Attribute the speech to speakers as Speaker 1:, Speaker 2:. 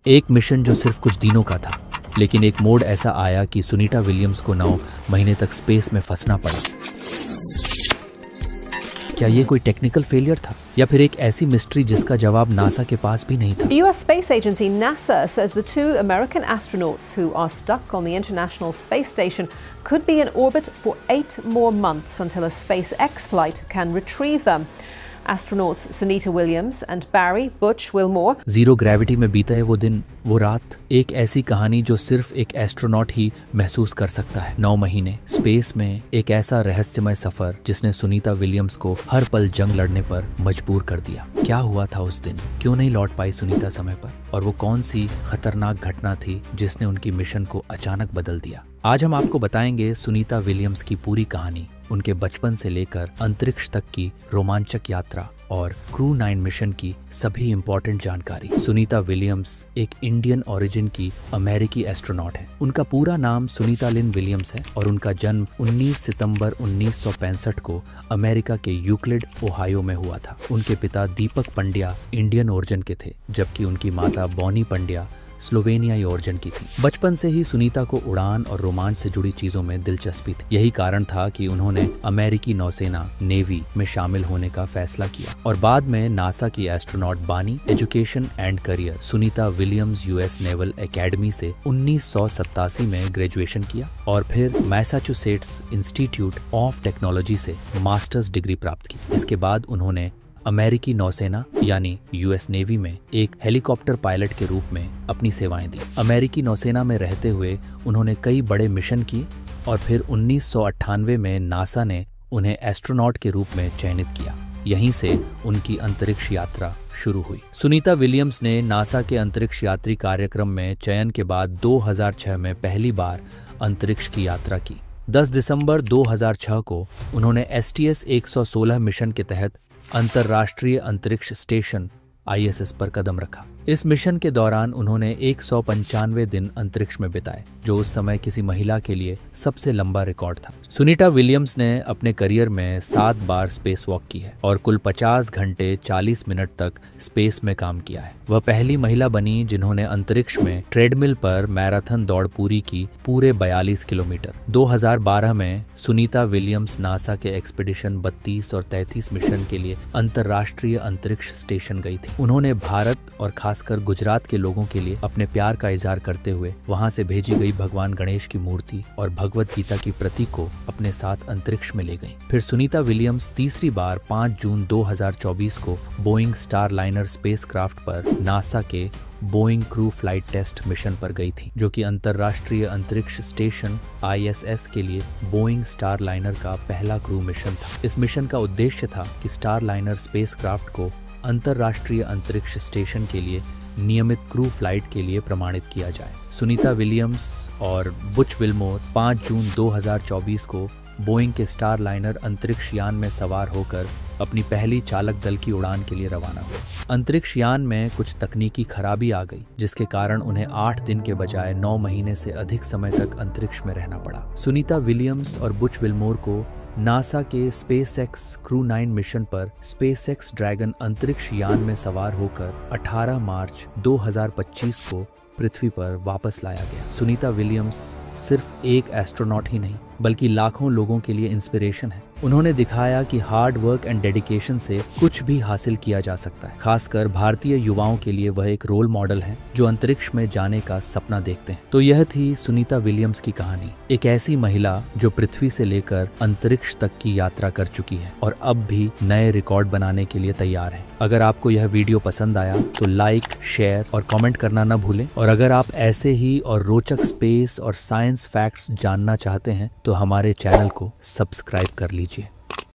Speaker 1: एक मिशन जो सिर्फ कुछ दिनों का था, लेकिन एक मोड़ ऐसा आया कि सुनीता विलियम्स को 9 महीने तक स्पेस में फंसना पड़ा। क्या ये कोई टेक्निकल फेलियर था या फिर एक ऐसी मिस्ट्री जिसका जवाब नासा के पास भी नहीं था?
Speaker 2: The US space agency NASA says the 2 American astronauts who are stuck on the International Space Station could be in orbit for 8 more months until a SpaceX flight can retrieve them. Astronauts Sunita Williams and Barry Butch Wilmore.
Speaker 1: Zero gravity में बीता है वो दिन, वो रात, एक ऐसी कहानी जो सिर्फ एक एस्ट्रोनॉट ही महसूस कर सकता है। 9 महीने स्पेस में एक ऐसा रहस्यमय सफर जिसने सुनीता विलियम्स को हर पल जंग लड़ने पर मजबूर कर दिया। क्या हुआ था उस दिन? क्यों नहीं लौट पाई सुनीता समय पर? और वो कौन सी खतरनाक घटना थी जिसने उनकी मिशन को अचानक बदल दिया? आज हम आपको बताएंगे सुनीता विलियम्स की पूरी कहानी, उनके बचपन से लेकर अंतरिक्ष तक की रोमांचक यात्रा और क्रू 9 मिशन की सभी इंपॉर्टेंट जानकारी। सुनीता विलियम्स एक इंडियन ओरिजिन की अमेरिकी एस्ट्रोनॉट है। उनका पूरा नाम सुनीता लिन विलियम्स है और उनका जन्म 19 सितंबर 1965 को अमेरिका के यूक्लिड, ओहायो में हुआ था। उनके पिता दीपक पंड्या इंडियन ओरिजिन के थे, जबकि उनकी माता बॉनी पंड्या स्लोवेनियाई ओरिजिन की थी। बचपन से ही सुनीता को उड़ान और रोमांच से जुड़ी चीजों में दिलचस्पी थी। यही कारण था कि उन्होंने अमेरिकी नौसेना नेवी में शामिल होने का फैसला किया और बाद में नासा की एस्ट्रोनॉट बानी education and career Sunita Williams US naval academy से 1987 में ग्रेजुएशन किया और फिर मैसाचुसेट्स इंस्टीट्यूट ऑफ टेक्नोलॉजी से मास्टर्स डिग्री प्राप्त की। इसके बाद उन्होंने अमेरिकी नौसेना यानी यूएस नेवी में एक हेलीकॉप्टर पायलट के रूप में अपनी सेवाएं दी। अमेरिकी नौसेना में रहते हुए उन्होंने कई बड़े मिशन किए और फिर 1998 में नासा ने उन्हें एस्ट्रोनॉट के रूप में चयनित किया। यहीं से उनकी अंतरिक्ष यात्रा शुरू हुई। सुनीता विलियम्स ने नासा के अंतरिक्ष यात्री कार्यक्रम में चयन के बाद 2006 में पहली बार अंतरिक्ष की यात्रा की। 10 दिसंबर 2006 को उन्होंने STS 116 मिशन के तहत अंतर्राष्ट्रीय अंतरिक्ष स्टेशन ISS पर कदम रखा। इस मिशन के दौरान उन्होंने 195 दिन अंतरिक्ष में बिताए, जो उस समय किसी महिला के लिए सबसे लंबा रिकॉर्ड था। सुनीता विलियम्स ने अपने करियर में 7 बार स्पेस वॉक की है और कुल 50 घंटे 40 मिनट तक स्पेस में काम किया है। वह पहली महिला बनी जिन्होंने अंतरिक्ष में ट्रेडमिल पर मैराथन दौड़ पूरी की, पूरे 42 किलोमीटर। 2012 में सुनीता विलियम्स नासा के एक्सपीडिशन 32 और 33 मिशन के लिए अंतर्राष्ट्रीय अंतरिक्ष स्टेशन गई थी। उन्होंने भारत और खासकर गुजरात के लोगों के लिए अपने प्यार का इजहार करते हुए वहां से भेजी गई भगवान गणेश की मूर्ति और भगवत गीता की प्रति को अपने साथ अंतरिक्ष में ले गई। फिर सुनीता विलियम्स तीसरी बार 5 जून 2024 को बोइंग स्टारलाइनर स्पेसक्राफ्ट पर नासा के Boeing crew flight test mission पर गई थी, जो कि अंतर्राष्ट्रीय अंतरिक्ष स्टेशन ISS के लिए बोइंग स्टारलाइनर का पहला क्रू मिशन था। इस मिशन का उद्देश्य था कि स्टारलाइनर स्पेसक्राफ्ट को अंतर्राष्ट्रीय अंतरिक्ष स्टेशन के लिए नियमित क्रू फ्लाइट के लिए प्रमाणित किया जाए। सुनीता विलियम्स और बुच विल्मोर 5 जून 2024 को बोइंग के स्टारलाइनर अंतरिक्ष यान में सवार होकर अपनी पहली चालक दल की उड़ान के लिए रवाना हुए। अंतरिक्ष यान में कुछ तकनीकी खराबी आ गई, जिसके कारण उन्हें 8 दिन के बजाय 9 महीने से अधिक समय तक अंतरिक्ष में रहना पड़ा। सुनीता विलियम्स और बुच विल्मोर को नासा के SpaceX क्रू 9 मिशन पर SpaceX ड्रैगन अंतरिक्ष यान में सवार होकर 18 मार्च 2025 को पृथ्वी पर वापस लाया गया। सुनीता विलियम्स सिर्फ एक एस्ट्रोनॉट ही नहीं, बल्कि लाखों लोगों के लिए इंस्पिरेशन है। उन्होंने दिखाया कि हार्ड वर्क एंड डेडिकेशन से कुछ भी हासिल किया जा सकता है। खासकर भारतीय युवाओं के लिए वह एक रोल मॉडल है जो अंतरिक्ष में जाने का सपना देखते हैं। तो यह थी सुनीता विलियम्स की कहानी, एक ऐसी महिला जो पृथ्वी से लेकर अंतरिक्ष तक की यात्रा कर चुकी है और अब भी नए रिकॉर्ड बनाने के लिए तैयार है। अगर आपको यह वीडियो पसंद आया तो लाइक, शेयर और कमेंट करना न भूलें। और अगर आप ऐसे ही और रोचक स्पेस और साइंस फैक्ट्स जानना चाहते हैं तो हमारे चैनल को सब्सक्राइब कर लीजिए।